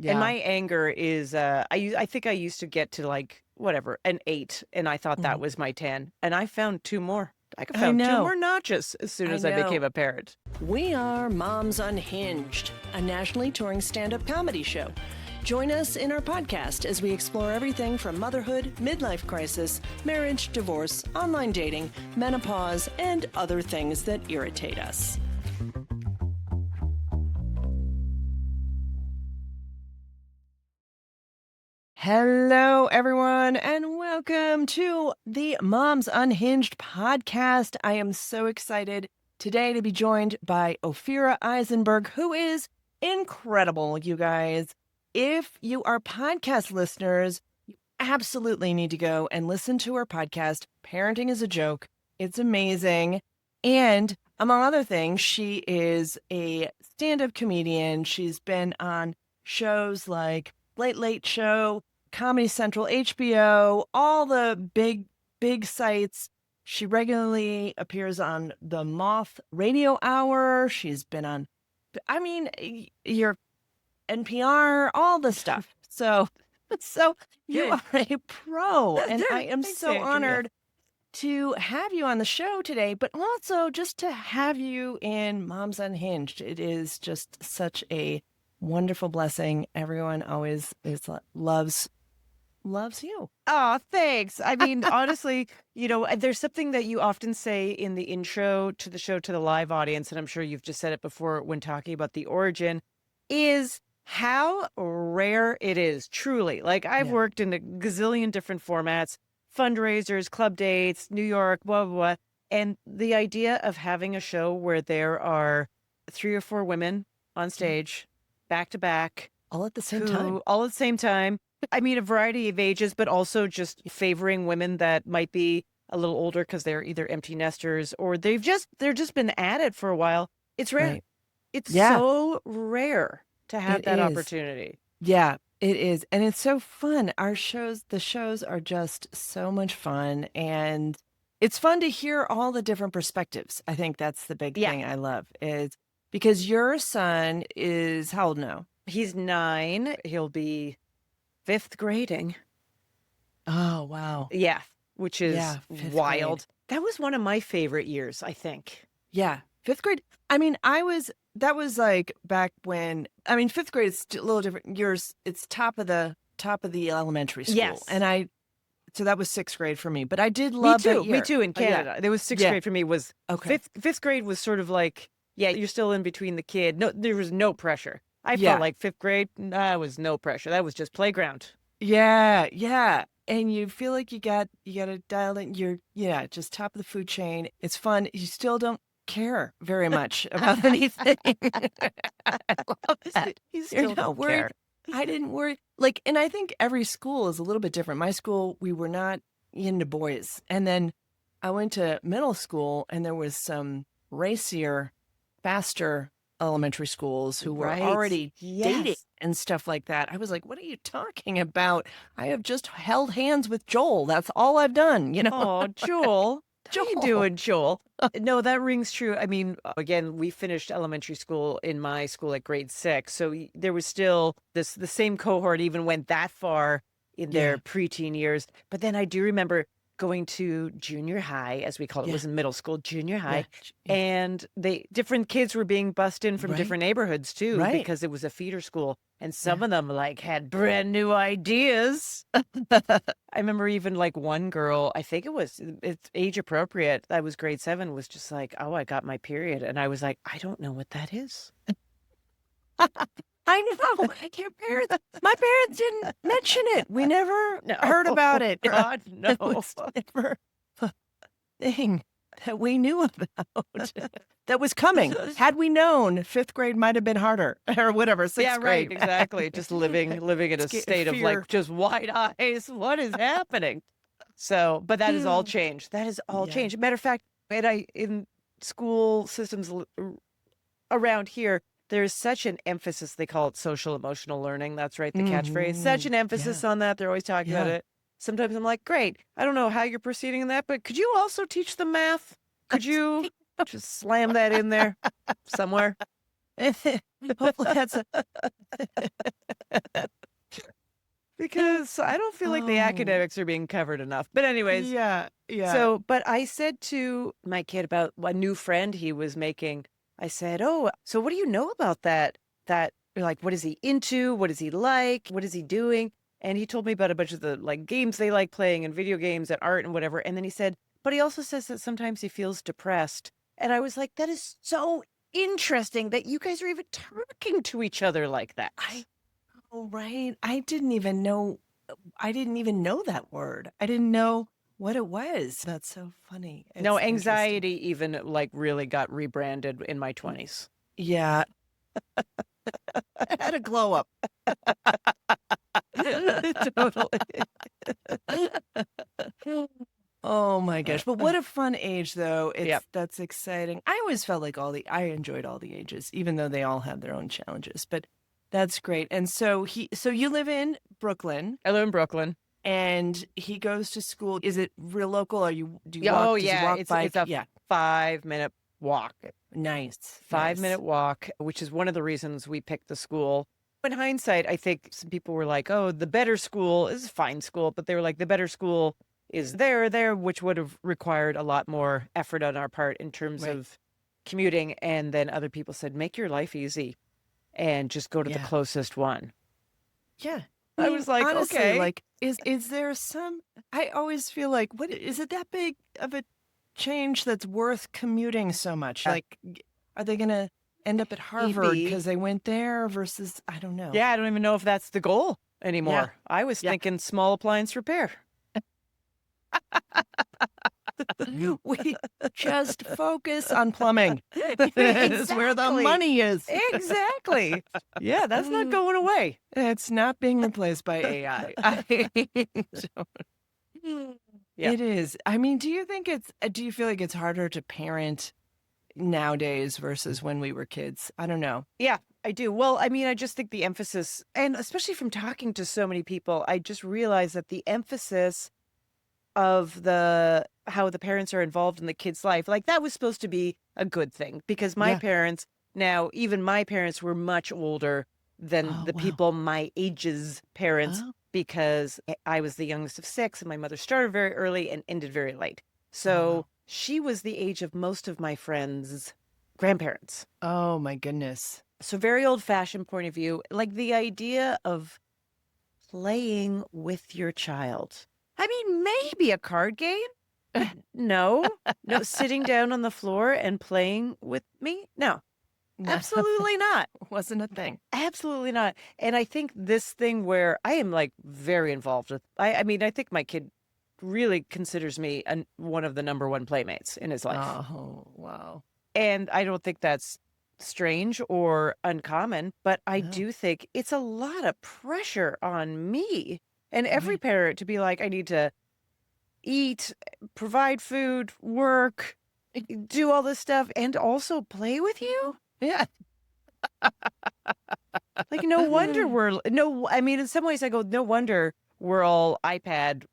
And my Yeah. anger is, I think I used to get to like, whatever, an 8, and I thought that Mhm. was my 10. And I found 2 more. I I found 2 know. more notches as soon I as I became know. a parent. We are Moms Unhinged, a nationally touring stand-up comedy show. Join us in our podcast as we explore everything from motherhood, midlife crisis, marriage, divorce, online dating, menopause, and other things that irritate us. Hello, everyone, and welcome to the Moms Unhinged podcast. I am so excited today to be joined by Ophira Eisenberg, who is incredible, you guys. If you are podcast listeners, you absolutely need to go and listen to her podcast, Parenting is a Joke. It's amazing. And among other things, she is a stand-up comedian. She's been on shows like Late Late Show, Comedy Central, HBO, all the big sites. She regularly appears on the Moth Radio Hour. She's been on, your NPR, all the stuff. So you Yay. are a pro, and I am Thanks, so Andrea. honored to have you on the show today, but also just to have you in Moms Unhinged. It is just such a wonderful blessing. Everyone always loves you. Oh, thanks. I mean, honestly, there's something that you often say in the intro to the show to the live audience, and I'm sure you've just said it before when talking about the origin, is how rare it is, truly. Like, I've Yeah. worked in a gazillion different formats, fundraisers, club dates, New York, blah, blah, blah. And the idea of having a show where there are 3 or 4 women on Yeah. stage, back to back, All at the same time. who all at the same time, I mean, a variety of ages, but also just favoring women that might be a little older because they're either empty nesters or they're just been at it for a while. It's rare. Right. It's Yeah, so rare to have it that is. opportunity. Yeah, it is. And it's so fun. The shows are just so much fun. And it's fun to hear all the different perspectives. I think that's the big Yeah. thing I love is because your son is how old now? He's 9. He'll be 5th grading. Oh, wow. Yeah, which is Yeah, fifth grade. wild. That was one of my favorite years, I think. Yeah, fifth grade. I mean, that was like back when, fifth grade is a little different. Yours, it's top of the elementary school. Yes. So that was sixth grade for me, but I did Me love that too. Me year. too in Oh, yeah. Canada. There was 6th Yeah. grade for me was Okay. fifth grade was sort of like, yeah, you're still in between the kid. No, there was no pressure. I felt Yeah. like 5th grade, that was no pressure. That was just playground. Yeah. Yeah. And you feel like you got to dial in. Yeah, just top of the food chain. It's fun. You still don't care very much about anything. I love that. You You're still not don't worried. care. I didn't worry. Like, and I think every school is a little bit different. My school, we were not into boys. And then I went to middle school and there was some racier, faster elementary schools who were Right. already dating Yes. and stuff like that. I was like, what are you talking about? I have just held hands with Joel. That's all I've done, Oh, Joel. How you Joel. doing, Joel? No, that rings true. I mean, again, we finished elementary school in my school at grade 6. So there was still the same cohort even went that far in their Yeah. preteen years. But then I do remember going to junior high, as we called it, Yeah. was in middle school, junior Yeah. high. Yeah. And different kids were being bussed in from Right. different neighborhoods too, Right. because it was a feeder school. And some Yeah. of them like had brand new ideas. I remember even like one girl, I think it's age appropriate. That was grade 7, was just like, oh, I got my period. And I was like, I don't know what that is. I know. My parents didn't mention it. We never heard about it. God, no. It was never a thing that we knew about that was coming. Had we known, fifth grade might have been harder or whatever, sixth Yeah, right. grade. Exactly. Just living in a state of Fear. like just wide eyes. What is happening? So, but that has all changed. That has all Yeah. changed. Matter of fact, in school systems around here, there's such an emphasis. They call it social emotional learning. That's right, the catchphrase. Such an emphasis on that. They're always talking about Yeah. it. Sometimes I'm like, great. I don't know how you're proceeding in that, but could you also teach them math? Could you just slam that in there somewhere? Hopefully that's a Because I don't feel like the oh, academics are being covered enough. But anyways, yeah, yeah. so, but I said to my kid about a new friend he was making, I said, "Oh, so what do you know about that like what is he into? What is he like? What is he doing?" And he told me about a bunch of the like games they like playing and video games and art and whatever. And then he said, "But he also says that sometimes he feels depressed." And I was like, "That is so interesting that you guys are even talking to each other like that." I Oh, right. I didn't even know that word. I didn't know what it was. That's so funny. No, It's interesting. anxiety even like really got rebranded in my Mm, 20s. yeah. I had a glow up. Totally. Oh my gosh. But what a fun age though. Yep. That's exciting. I always felt like I enjoyed all the ages, even though they all have their own challenges. But that's great. And so you live in Brooklyn I live in Brooklyn. and he goes to school. Is it real local? Do you Yeah, oh does he yeah, walk, it's bike? a Yeah. 5 minute walk. Nice. 5 minute Nice. walk, which is one of the reasons we picked the school. In hindsight, I think some people were like, "Oh, the better school is a fine school," but they were like, "The better school is there," which would have required a lot more effort on our part in terms Right. of commuting. And then other people said, "Make your life easy and just go to the Yeah. closest one." Yeah. I I mean, was like, honestly, "Okay." like, is there some I always feel like, what is it that big of a change that's worth commuting so much? Yeah, Like, are they gonna end up at Harvard maybe. because they went there versus I don't know. Yeah, I don't even know if that's the goal Yeah. anymore. I was Yeah. thinking small appliance repair. We just focus on plumbing. That is where the Exactly. money is. Exactly. Yeah, that's not going away. It's not being replaced by AI. Yeah. It is. I mean, do you feel like it's harder to parent nowadays versus when we were kids? I don't know. Yeah, I do. Well, I mean, I just think the emphasis, and especially from talking to so many people, I just realized that the emphasis of the how the parents are involved in the kid's life, like that was supposed to be a good thing because my Yeah. parents, now even my parents were much older than Oh, the wow. people my age's parents Oh, because I was the youngest of six and my mother started very early and ended very late. oh, So wow. she was the age of most of my friends' grandparents. Oh, my goodness. So very old fashioned point of view, like the idea of playing with your child. I mean, maybe a card game, but no, no, sitting down on the floor and playing with me. No, No, absolutely not. wasn't a thing. Absolutely not. And I think this thing where I am like very involved with, I mean, I think my kid really considers me one of the number one playmates in his life. Oh, wow. And I don't think that's strange or uncommon, but I No. do think it's a lot of pressure on me and every Right. parent to be like, I need to eat, provide food, work, do all this stuff, and also play with you. Yeah. Like, no wonder no, I mean, in some ways I go, no wonder we're all iPad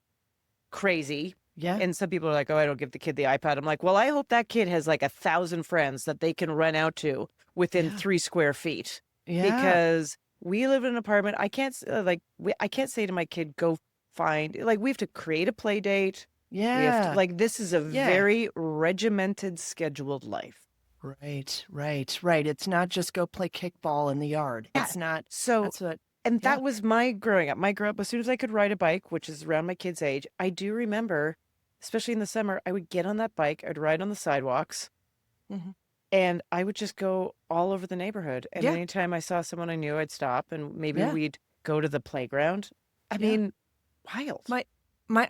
crazy. Yeah. And some people are like, oh, I don't give the kid the iPad. I'm like, well, I hope that kid has like 1,000 friends that they can run out to within Yeah. 3 square feet Yeah. because we live in an apartment. I can't I can't say to my kid, go find, like, we have to create a play date. We have to, Yeah. like, this is a Yeah. very regimented, scheduled life. Right. Right. Right. It's not just go play kickball in the yard. Yeah. It's not. So, That's what. and Yeah. that was my growing up. My grow up, as soon as I could ride a bike, which is around my kid's age, I do remember, especially in the summer, I would get on that bike, I'd ride on the sidewalks, Mhm. and I would just go all over the neighborhood. And Yeah. anytime I saw someone I knew, I'd stop and maybe Yeah. we'd go to the playground. I Yeah. mean, wild. My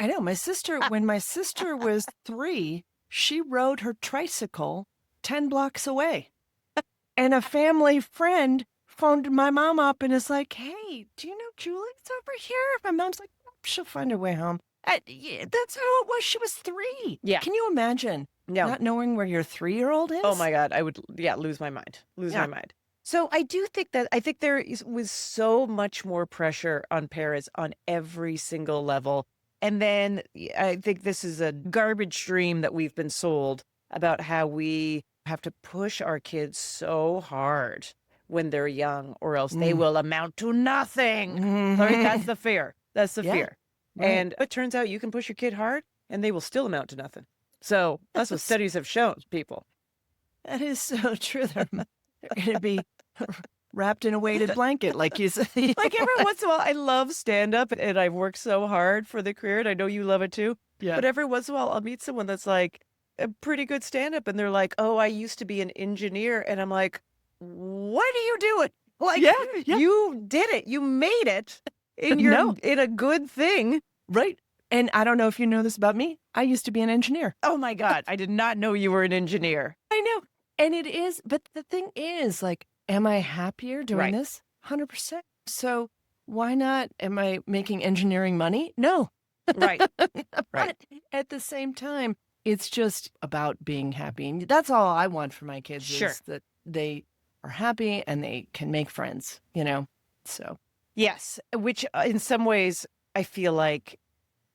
I know my sister when my sister was 3, she rode her tricycle 10 blocks away. And a family friend phoned my mom up and is like, "Hey, do you know Julie's over here?" My mom's like, "She'll find her way home." Yeah, that's how it was. She was 3. Yeah. Can you imagine No. not knowing where your 3-year-old Oh is? my God. I would, yeah, lose my mind. Lose my Yeah. mind. So I do think that I think was so much more pressure on parents on every single level. And then I think this is a garbage stream that we've been sold about how we have to push our kids so hard when they're young, or else they Mm. will amount to nothing. Mhm. Right? That's the fear. That's the Yeah, fear. right. And it turns out you can push your kid hard and they will still amount to nothing. So that's what studies have shown people. That is so true. They're going to be wrapped in a weighted blanket, like you said. Like every once in a while, I love stand up and I've worked so hard for the career. And I know you love it too. Yeah. But every once in a while, I'll meet someone that's like a pretty good stand up and they're like, oh, I used to be an engineer. And I'm like, what are you doing? Like, Yeah, yeah. you did it. You made it in No. in a good thing. Right. And I don't know if you know this about me. I used to be an engineer. Oh my God. I did not know you were an engineer. I know. And it is, but the thing is, like, am I happier doing Right. this? 100%. So why not? Am I making engineering money? No. Right. But at the same time, it's just about being happy. And that's all I want for my kids Sure. is that they are happy and they can make friends, you know? So, Yes, which in some ways I feel like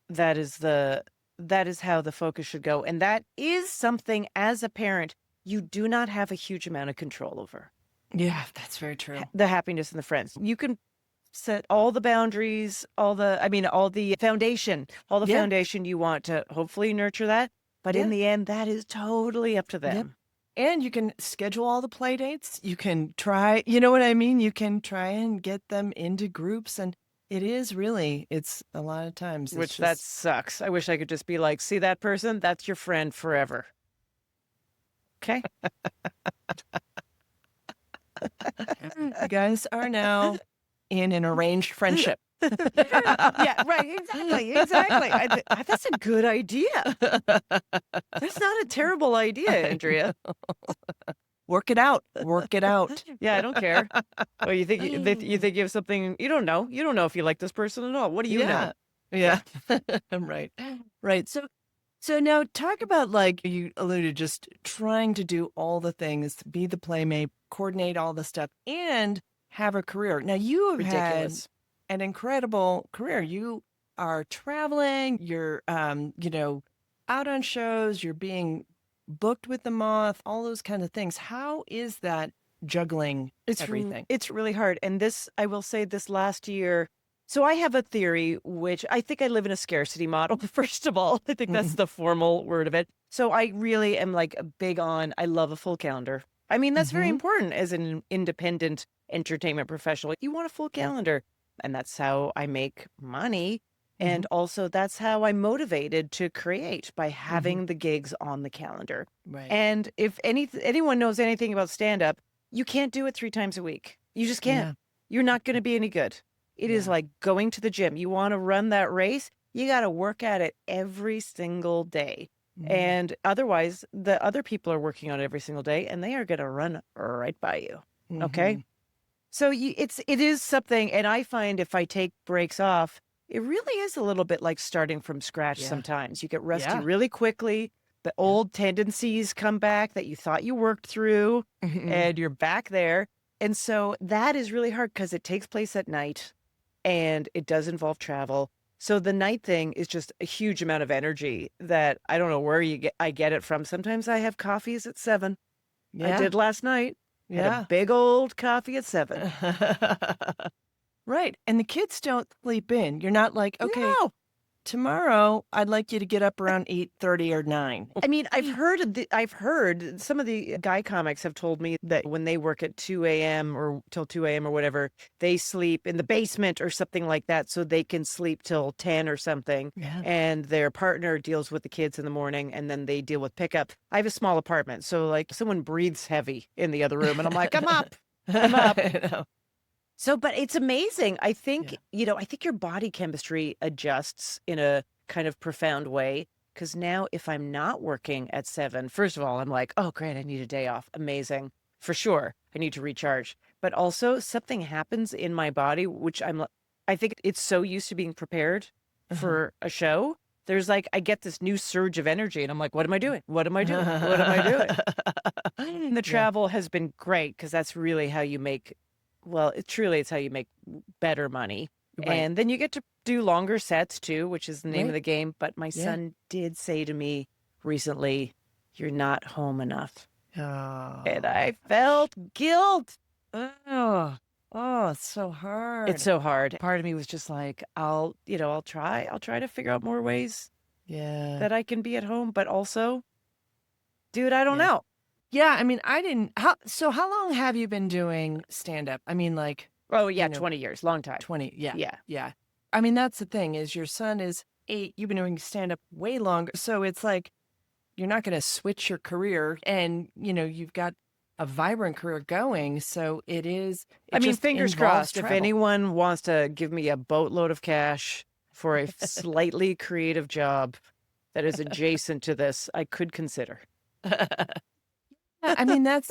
that is how the focus should go. And that is something as a parent you do not have a huge amount of control over. yeah, that's very true. The happiness and the friends. You can set all the boundaries, all the foundation, all the Yeah. foundation you want to hopefully nurture that. But in Yeah. the end, that is totally up to them. And you can schedule all the play dates. You can try, you know what I mean? You can try and get them into groups. And it is really, it's a lot of times. Which that sucks. I wish I could just be like, see that person? That's your friend forever. Okay. You guys are now in an arranged friendship. Yeah, right. Exactly. That's a good idea. That's not a terrible idea, Andrea. Work it out. Work it out. Yeah, I don't care. Oh, you think you think you have something you don't know? You don't know if you like this person at all. What do you know? Yeah. Right. Right. So now talk about, like you alluded, just trying to do all the things, be the playmate, coordinate all the stuff, and have a career. Now you have Ridiculous. had an incredible career. You are traveling, you're out on shows, you're being booked with the Moth, all those kind of things. How is that juggling everything? It's really hard. And this, I will say, this last year. So I have a theory, which I think I live in a scarcity model. First of all, I think that's the formal word of it. So I really am like big on. I love a full calendar. I mean, that's very important as an independent entertainment professional. You want a full calendar, and that's how I make money. And also that's how I'm motivated to create, by having the gigs on the calendar. Right. And if anyone knows anything about stand-up, you can't do it 3 times a week. You just can't. Yeah. You're not going to be any good. It is like going to the gym. You want to run that race, you got to work at it every single day. And otherwise, the other people are working on it every single day, and they are going to run right by you. Okay? So it is something, and I find if I take breaks off, it really is a little bit like starting from scratch sometimes. You get rusty really quickly. The old tendencies come back that you thought you worked through, and you're back there. And so that is really hard because it takes place at night and it does involve travel. So the night thing is just a huge amount of energy that I don't know where I get it from. Sometimes I have coffees at 7. I did last night. Had a big old coffee at 7. Right. And the kids don't sleep in. You're not like, okay, No. tomorrow I'd like you to get up around 8:30 or 9. I mean, I've heard some of the guy comics have told me that when they work at 2 a.m. or till 2 a.m. or whatever, they sleep in the basement or something like that so they can sleep till 10 or something. Yeah. And their partner deals with the kids in the morning and then they deal with pickup. I have a small apartment, so like someone breathes heavy in the other room and I'm like, I'm up. I'm up. I know. So, but it's amazing. I think, I think your body chemistry adjusts in a kind of profound way. Because now if I'm not working at 7, first of all, I'm like, oh, great, I need a day off. Amazing. For sure. I need to recharge. But also something happens in my body, which I think it's so used to being prepared for a show. There's like, I get this new surge of energy and I'm like, what am I doing? What am I doing? What am I doing? And the travel has been great because that's really how you make, it's how you make better money. Right. And then you get to do longer sets too, which is the name of Right. the game. But my son did say to me recently, you're not home enough. Oh. And I felt guilt. Oh, oh, it's so It's hard. so hard. Part of me was just like, I'll try to figure out more ways Yeah. that I can be at home, but also, dude, I don't Yeah. know. Yeah, I mean, I didn't how long have you been doing stand-up? I mean, like, Oh yeah, you know, 20 years, long time. 20, yeah, Yeah. yeah. I mean, that's the thing is your son is 8, you've been doing stand-up way longer, so it's like, you're not gonna switch your career and, you've got a vibrant career going, so I it mean, just fingers involves crossed, if travel. anyone wants to give me a boatload of cash for a slightly creative job that is adjacent to this, I could consider. Yeah, I mean, that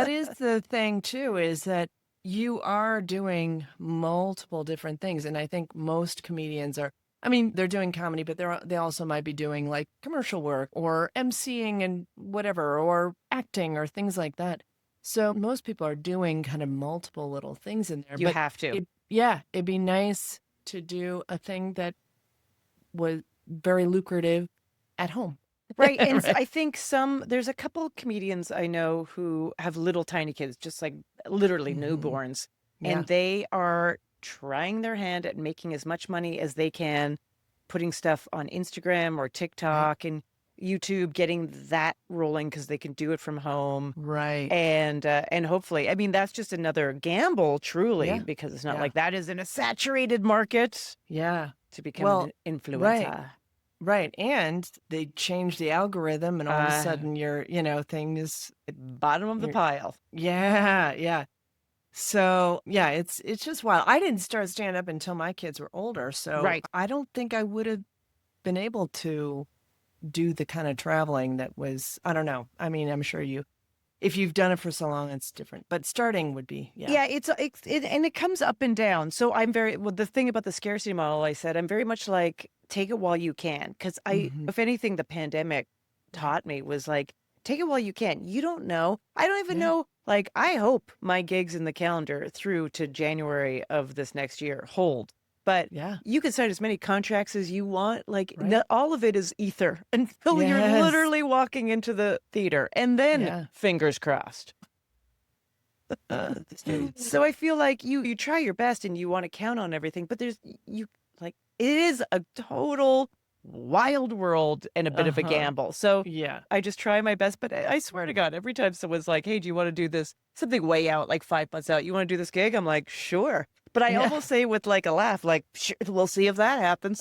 is the thing too, is that you are doing multiple different things. And I think most comedians are, I mean, they're doing comedy, but they also might be doing like commercial work or emceeing and whatever, or acting or things like that. So most people are doing kind of multiple little things in there. You But have to. yeah, it'd be nice to do a thing that was very lucrative at home. Right. And Right. I think there's a couple comedians I know who have little tiny kids, just like literally Mhm. newborns, Yeah. and they are trying their hand at making as much money as they can, putting stuff on Instagram or Right. TikTok and YouTube, getting that rolling because they can do it from home. Right. And hopefully, I mean, that's just another gamble, truly, Yeah. because it's not Yeah. like that is in a saturated market Yeah. to become Well, an right. influencer. Right. And they change the algorithm and all of a Uh, sudden thing is Bottom of the you're, pile. yeah, yeah. So yeah, it's just wild. I didn't start stand up until my kids were older. So Right. I don't think I would have been able to do the kind of traveling that was, I don't know. I mean, I'm sure if you've done it for so long, it's different, but starting would be, yeah. Yeah, and it comes up and down. So the thing about the scarcity model, I said, I'm very much like, take it while you can. Because Hmm. if anything, the pandemic Right. taught me was like, take it while you can. You don't know. I don't even Yeah. know. Like, I hope my gigs in the calendar through to January of this next year hold. But Yeah. you can sign as many contracts as you want. Like, Right. all of it is ether until you're Yes. literally walking into the theater. And then Yeah. fingers crossed. So I feel like you try your best and you want to count on everything, but you like it is a total wild world and a bit of a Uh-huh. gamble. So Yeah. I just try my best, but I swear to God, every time someone's like, "Hey, do you want to do this?" Something way out, like 5 months out, you want to do this gig? I'm like, "Sure," but I Yeah. almost say with like a laugh, like, sure, "We'll see if that happens.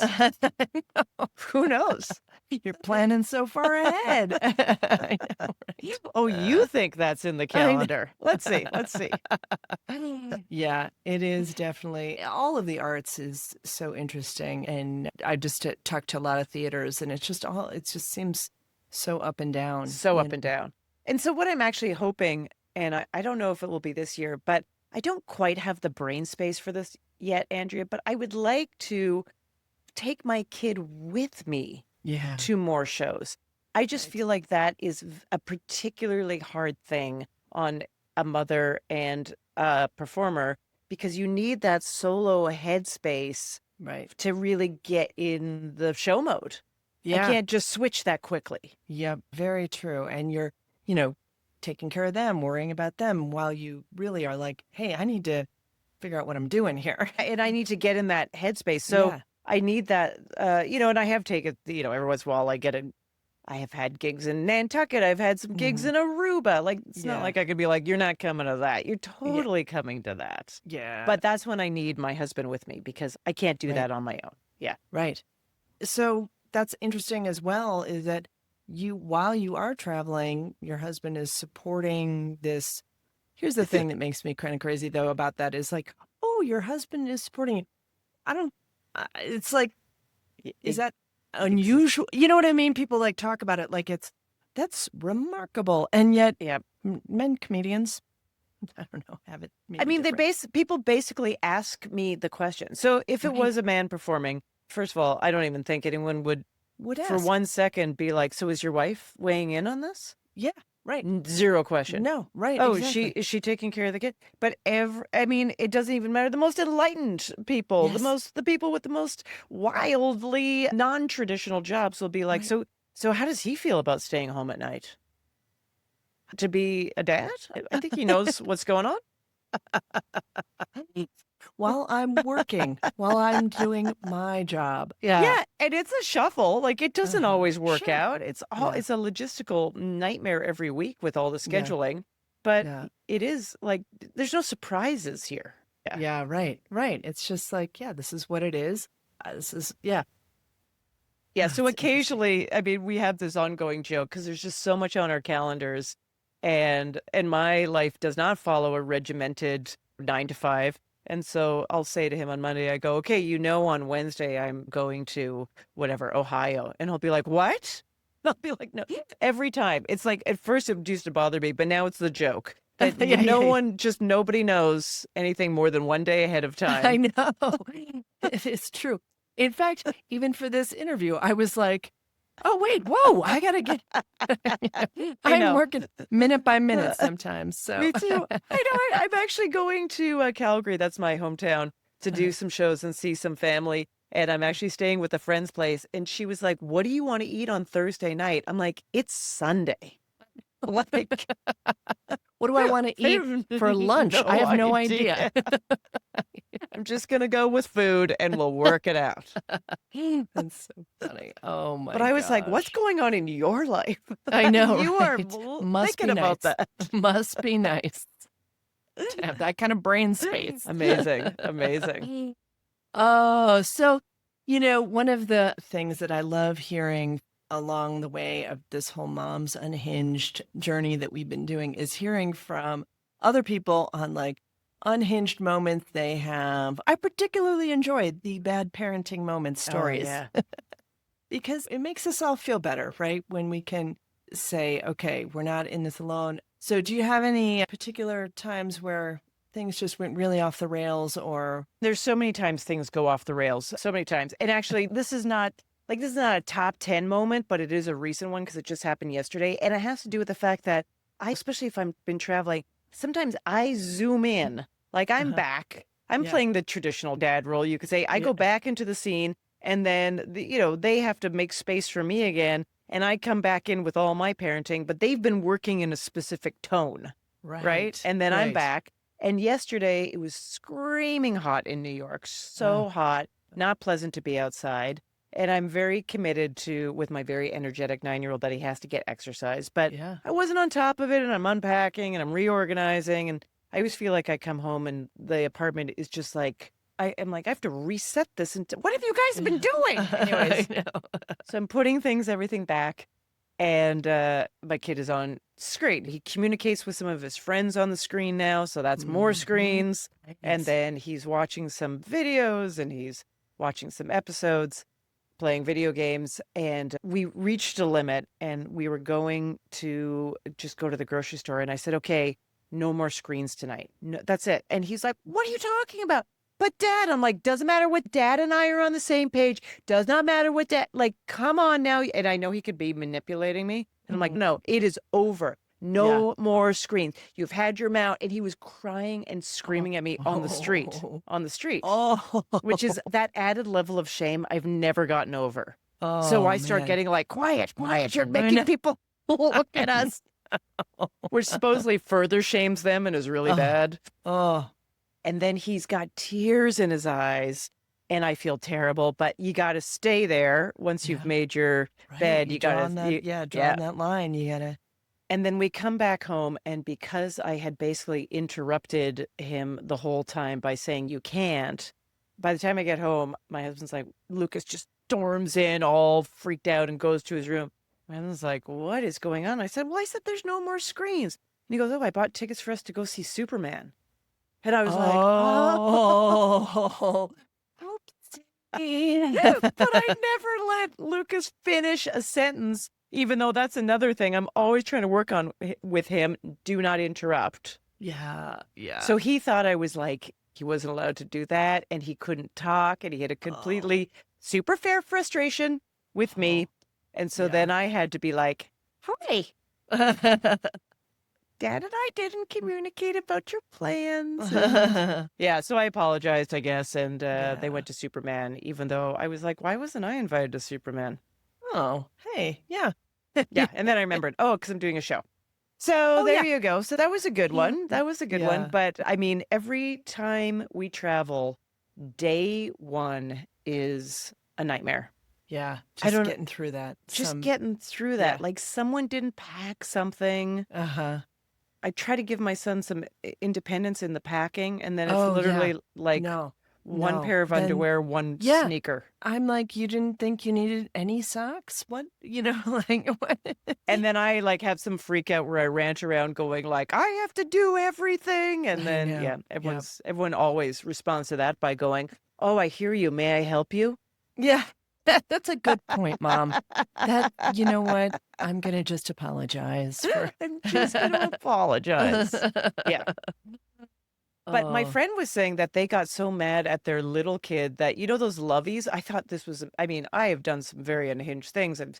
Who knows?" You're planning so far ahead. I know, right? Oh, you think that's in the I calendar? Let's see. Let's see. know. Yeah, it is definitely all of the arts is so interesting. And I just talked to a lot of theaters and it just seems so up and down, So up and down. And so what I'm actually hoping, and I don't know if it will be this year, but I don't quite have the brain space for this yet, Andrea, but I would like to take my kid with me Yeah. to more shows. I just Right. feel like that is a particularly hard thing on a mother and a performer because you need that solo headspace Right. to really get in the show mode. I Yeah. can't just switch that quickly. Yeah. Very true. And you're, you know, taking care of them, worrying about them while you really are like, hey, I need to figure out what I'm doing here. And I need to get in that headspace. So Yeah. I need that, and I have taken, every once in a while I have had gigs in Nantucket. I've had some gigs Mhm. in Aruba. Like, it's not Yeah. like I could be like, you're not coming to that. You're Yeah. totally coming to that. Yeah. But that's when I need my husband with me because I can't do Right. that on my own. Yeah. Right. So that's interesting as well, is that while you are traveling, your husband is supporting this. Here's the thing that makes me kind of crazy though about that is like, oh, your husband is supporting it. I don't, it's like, is It- that it's- unusual? You know what I mean? People like talk about it like that's remarkable. And yet yeah. men comedians, I don't know, have it I maybe mean, different. people basically ask me the question. So if it Right. was a man performing, first of all, I don't even think anyone would Would for ask. 1 second be like, so is your wife weighing in on this? Yeah. Right. Zero question. No. Right. Oh, Exactly. is she taking care of the kid? But I mean, it doesn't even matter. The most enlightened people, Yes. the people with the most wildly non-traditional jobs will be like, Right. so how does he feel about staying home at night? To be a dad? I think he knows what's going on. While I'm working, while I'm doing my job. Yeah. Yeah, and it's a shuffle. Like it doesn't always work Sure. out. Yeah. It's a logistical nightmare every week with all the Yeah. scheduling, but Yeah. it is like there's no surprises here. Yeah. Yeah. Right. Right. It's just like, yeah, this is what it is. This is, yeah. Yeah, Oh, so it's interesting. occasionally, I mean, we have this ongoing joke because there's just so much on our calendars, and my life does not follow a regimented 9 to 5. And so I'll say to him on Monday, I go, okay, on Wednesday I'm going to whatever, Ohio. And he'll be like, what? I'll be like, no, every time. It's like at first it used to bother me, but now it's the joke that Yeah. Yeah. nobody knows anything more than one day ahead of I time. know. It is true. In fact, even for this interview, I was like, oh, wait, whoa, I got to get, I I'm know. working minute by minute sometimes. So, Me too. I know. I'm actually going to Calgary. That's my hometown to do some shows and see some family. And I'm actually staying with a friend's place. And she was like, "What do you want to eat on Thursday night?" I'm like, "It's Sunday." Like, what do I want to I eat have for lunch? I no have no idea. idea. I'm just gonna go with food and we'll work it out. That's so funny. Oh But my I was like, "What's gosh. going on in your life?" I know, You are right? Must thinking be about nice. that. Must be nice to have that kind of brain space. Amazing, amazing. Oh, so, one of the things that I love hearing along the way of this whole Moms Unhinged journey that we've been doing is hearing from other people on like unhinged moments they have. I particularly enjoyed the bad parenting moment Oh stories yeah. because it makes us all feel better, right? When we can say, okay, we're not in this alone. So, do you have any particular times where things just went really off the rails or There's so many times things go off the rails, so many times. And actually, this is not a top 10 moment, but it is a recent one because it just happened yesterday. And it has to do with the fact that especially if I've been traveling, sometimes I zoom in, like I'm uh-huh. back. I'm Yeah. playing the traditional dad role. You could say I Yeah. go back into the scene and then, they have to make space for me again. And I come back in with all my parenting, but they've been working in a specific tone. Right? Right. And then I'm Right. back. And yesterday it was screaming hot in New York, Uh, so hot, not pleasant to be outside. And I'm very committed to, with my very energetic 9-year-old, that he has to get exercise. But yeah. I wasn't on top of it, and I'm unpacking and I'm reorganizing. And I always feel like I come home and the apartment is just like, I am like, I have to reset this. And what have you guys been doing? I Anyways, know. so I'm putting everything back. And my kid is on screen. He communicates with some of his friends on the screen now, so that's more Mhm. screens. And Nice. then he's watching some videos and he's watching some episodes, playing video games. And we reached a limit and we were going to just go to the grocery store. And I said, okay, no more screens tonight. No, that's it. And he's like, what are you talking about? But dad, I'm like, doesn't matter what dad and I are on the same page. Does not matter what dad, like, come on now. And I know he could be manipulating me. And I'm like, Mhm. no, it is over. Yeah. No more screens. You've had your mount. And he was crying and Oh. screaming at me Oh. on the street, Oh. which is that added level of shame I've never gotten over. So Oh, I start man. getting like, quiet, quiet. You're I know. making people look at us, which supposedly further shames them and is really Oh. bad. Oh. And then he's got tears in his eyes. And I feel terrible, but you got to stay there once you've Yeah. made your Right. bed. You You got draw on that. to, Yeah. yeah. Drawing that line. You gotta. And then we come back home. And because I had basically interrupted him the whole time by saying, you can't, by the time I get home, my husband's like, Lucas just storms in all freaked out and goes to his room. My husband's like, what is going on? I said, well, I said, there's no more screens. And he goes, oh, I bought tickets for us to go see Superman. And I was like, oh. Oh. Oopsie. But I never let Lucas finish a sentence, even though that's another thing I'm always trying to work on with him. Do not interrupt. Yeah. Yeah. So he thought I was like, he wasn't allowed to do that and he couldn't talk and he had a Oh. completely super fair frustration with me. Oh. And so Yeah. then I had to be like, hi, Dad and I didn't communicate about your plans. And yeah, so I apologized, I guess. And they Yeah. went to Superman, even though I was like, why wasn't I invited to Superman? Oh, hey, yeah. Yeah. And then I remembered, oh, because I'm doing a show. So Oh, there yeah. you go. So that was a good Yeah. one. That was a good one. Yeah. But I mean, every time we travel, day one is a nightmare. Yeah. I Just don't, getting through that. just getting through Yeah. that. Like someone didn't pack something. Uh-huh. I try to give my son some independence in the packing, and then it's Oh, yeah. literally like No. one No. pair of Then, underwear, one yeah. sneaker. I'm like, you didn't think you needed any socks? What? Like, what? And then I like have some freak out where I rant around going like, I have to do everything. And I then, know. yeah, Yeah. everyone always responds to that by going, oh, I hear you. May I help you? Yeah. That's a good point, Mom. You know what? I'm going to just apologize for. I'm just going to apologize. Yeah. But my Oh, friend was saying that they got so mad at their little kid that, those loveys, I thought this was, I mean, I have done some very unhinged things. I've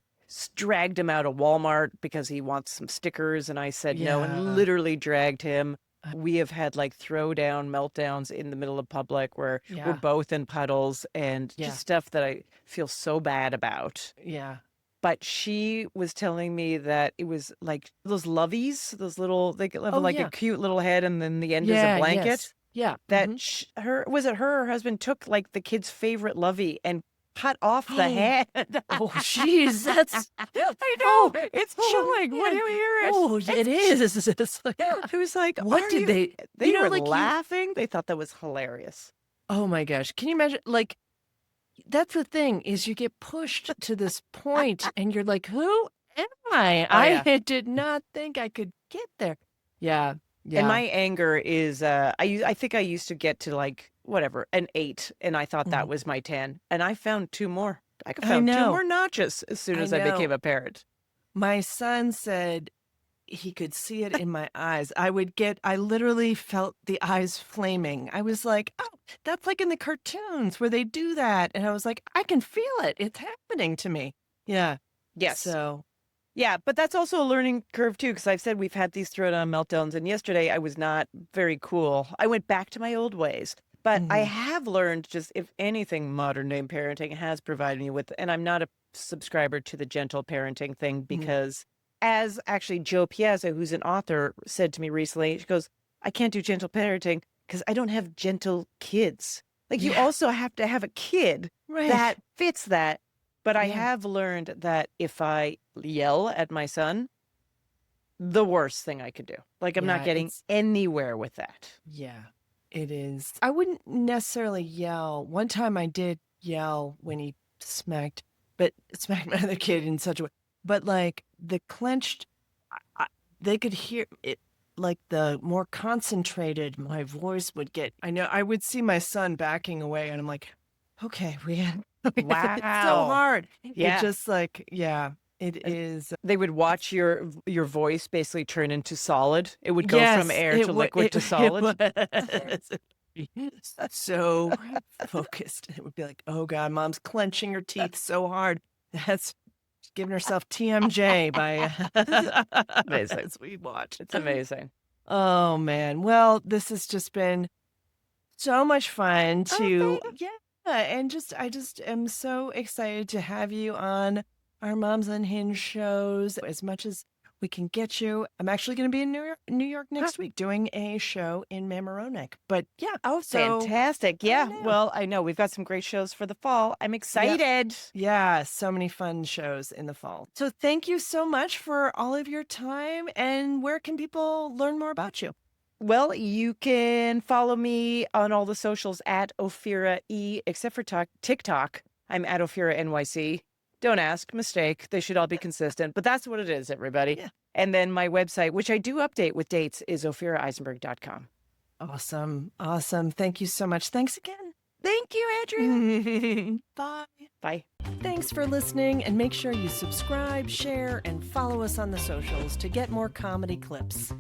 dragged him out of Walmart because he wants some stickers. And I said no, and yeah. literally dragged him. We have had like throwdown meltdowns in the middle of public where we're Yeah. both in puddles and Yeah. just stuff that I feel so bad about. Yeah. But she was telling me that it was like those loveys, those little, they have Oh, like a yeah. cute little head and then the end is a Yeah. blanket Yes. Yeah. that Mhm. was it her or husband took like the kid's favorite lovey and cut off the head. Oh, jeez. That's. I know Oh, it's oh, chilling when man. you hear it. Oh, it is. It's like, I was like, what are did you? they? They were Like laughing. They thought that was hilarious. Oh my gosh. Can you imagine? Like, that's the thing is you get pushed to this point and you're like, who am I? Oh yeah. I did not think I could get there. Yeah. And Yeah. my anger is I think I used to get to like whatever an 8 and I thought that Mhm. was my 10 and I found 2 more. I I found 2 know. more notches as soon I as I became know. a parent. My son said he could see it in my eyes. I literally felt the eyes flaming. I was like, oh, that's like in the cartoons where they do that. And I was like, I can feel it. It's happening to me. Yeah. Yes. So, Yeah, but that's also a learning curve too, because I've said we've had these throwdown meltdowns, and yesterday I was not very cool. I went back to my old ways, but I mhm. have learned just if anything, modern day parenting has provided me with, and I'm not a subscriber to the gentle parenting thing Mhm. because, as actually Joe Piazza, who's an author, said to me recently, she goes, I can't do gentle parenting because I don't have gentle kids. Like you Yeah. also have to have a kid Right. that fits that. But I Yeah. have learned that if I yell at my son, the worst thing I could do. Like I'm not Yeah. getting anywhere with that. Yeah, it is. I wouldn't necessarily yell. One time I did yell when he smacked my other kid in such a way. But like the clenched, they could hear it. Like the more concentrated my voice would get. I know I would see my son backing away, and I'm like, okay, we had. It's so Wow. hard. It Yeah. just like, yeah, it is. They would watch your voice basically turn into solid. It would go from Yes, air to liquid to solid. It was so focused. It would be like, oh God, Mom's clenching her teeth so hard. That's giving herself TMJ by Amazing. as we watch. It's amazing. Oh man. Well, this has just been so much fun to yeah, and I just am so excited to have you on our Moms Unhinged shows as much as we can get you. I'm actually going to be in New York next week doing a show in Mamaroneck. But yeah, Oh, so fantastic. I Yeah. know. Well, I know we've got some great shows for the fall. I'm excited. Yeah, so many fun shows in the fall. So thank you so much for all of your time. And where can people learn more about you? Well, you can follow me on all the socials at Ophira E, except for TikTok. I'm at Ophira NYC. Don't ask, mistake. They should all be consistent, but that's what it is, everybody. Yeah. And then my website, which I do update with dates, is ophiraeisenberg.com. Awesome. Awesome. Thank you so much. Thanks again. Thank you, Andrea. Bye. Bye. Thanks for listening, and make sure you subscribe, share, and follow us on the socials to get more comedy clips.